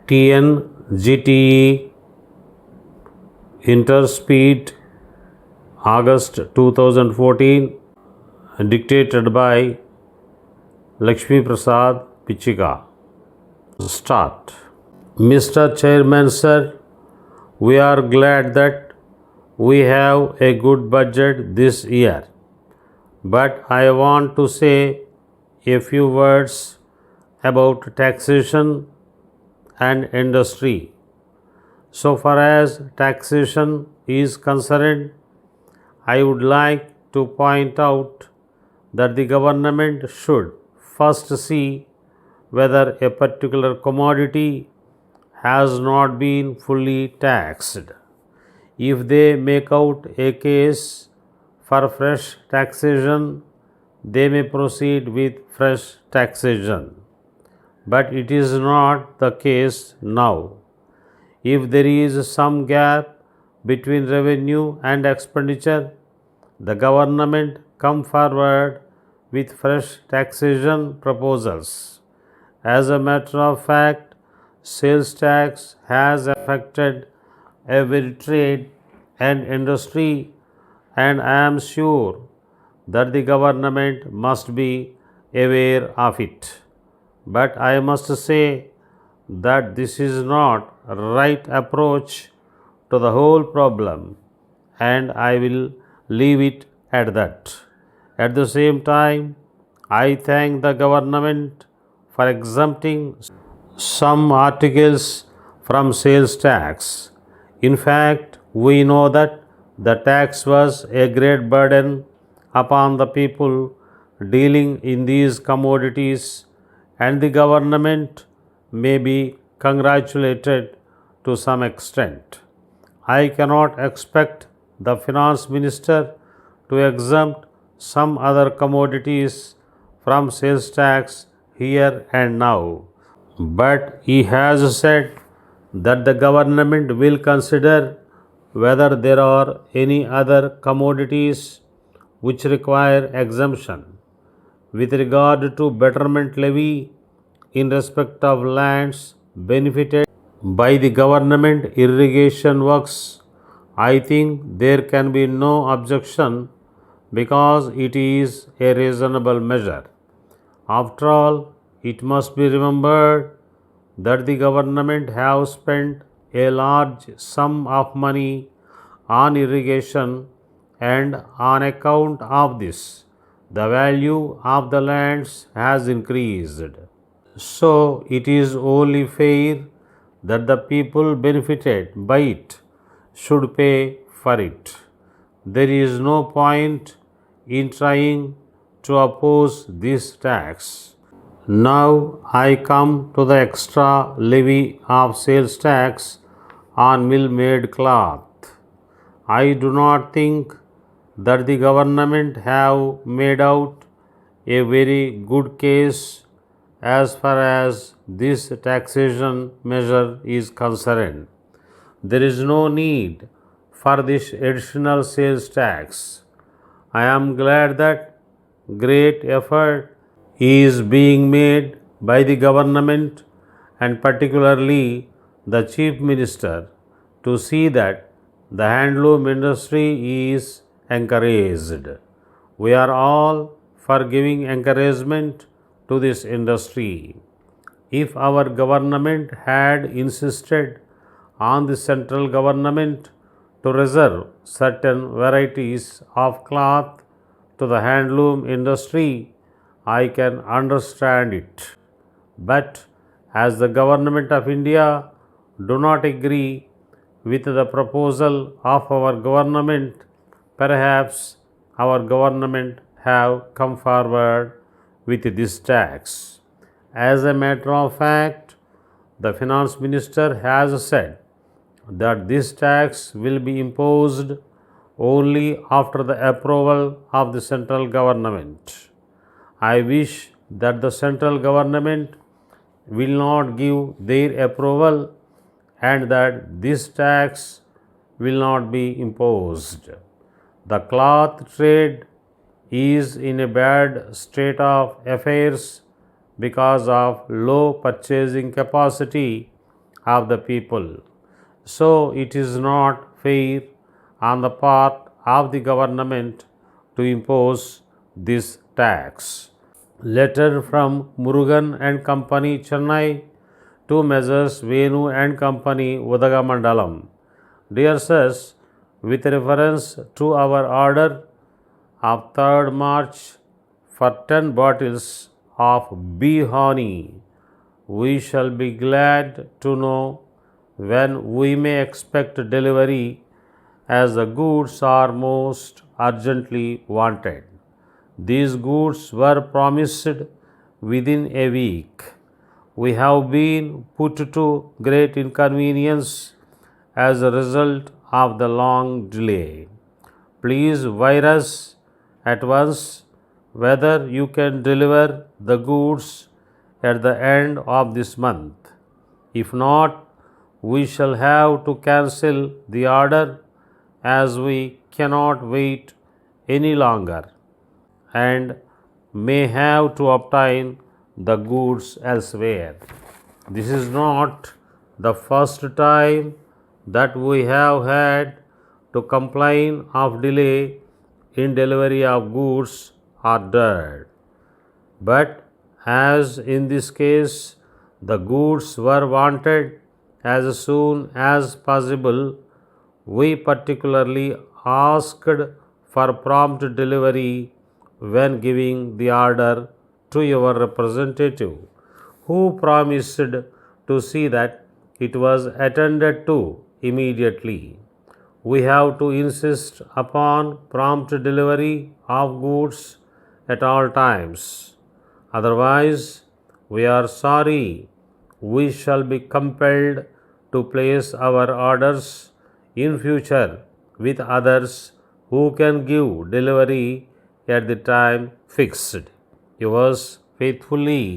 TNGTE Interspeed August 2014, dictated by Lakshmi Prasad Pichika. Start. Mr. Chairman Sir, we are glad that we have a good budget this year, but I want to say a few words about taxation and industry. So far as taxation is concerned, I would like to point out that the government should first see whether a particular commodity has not been fully taxed. If they make out a case for fresh taxation, they may proceed with fresh taxation. But it is not the case now. If there is some gap between revenue and expenditure, the government come forward with fresh taxation proposals. As a matter of fact, sales tax has affected every trade and industry, and I am sure that the government must be aware of it. But I must say that this is not a right approach to the whole problem, and I will leave it at that. At the same time, I thank the government for exempting some articles from sales tax. In fact, we know that the tax was a great burden upon the people dealing in these commodities, and the government may be congratulated to some extent. I cannot expect the finance minister to exempt some other commodities from sales tax here and now, but he has said that the government will consider whether there are any other commodities which require exemption. With regard to betterment levy in respect of lands benefited by the government irrigation works, I think there can be no objection because it is a reasonable measure. After all, it must be remembered that the government have spent a large sum of money on irrigation, and on account of this, the value of the lands has increased. So, it is only fair that the people benefited by it should pay for it. There is no point in trying to oppose this tax. Now I come to the extra levy of sales tax on mill-made cloth. I do not think that the government have made out a very good case as far as this taxation measure is concerned. There is no need for this additional sales tax. I am glad that great effort is being made by the government and particularly the Chief Minister to see that the handloom industry is encouraged. We are all for giving encouragement to this industry. If our government had insisted on the central government to reserve certain varieties of cloth to the handloom industry, I can understand it. But as the government of India do not agree with the proposal of our government, perhaps our government have come forward with this tax. As a matter of fact, the finance minister has said that this tax will be imposed only after the approval of the central government. I wish that the central government will not give their approval and that this tax will not be imposed. The cloth trade is in a bad state of affairs because of low purchasing capacity of the people. So it is not fair on the part of the government to impose this tax. Letter from Murugan and Company, Chennai, to Messrs. Venu and Company, Udagamandalam. Dear Sirs, with reference to our order of 3rd March for 10 bottles of bee honey, we shall be glad to know when we may expect delivery, as the goods are most urgently wanted. These goods were promised within a week. We have been put to great inconvenience as a result of the long delay. Please wire us at once whether you can deliver the goods at the end of this month. If not, we shall have to cancel the order, as we cannot wait any longer and may have to obtain the goods elsewhere. This is not the first time that we have had to complain of delay in delivery of goods or dirt. But as in this case the goods were wanted as soon as possible, we particularly asked for prompt delivery when giving the order to your representative, who promised to see that it was attended to immediately. We have to insist upon prompt delivery of goods at all times. Otherwise, we are sorry, we shall be compelled to place our orders in future with others who can give delivery at the time fixed. Yours faithfully,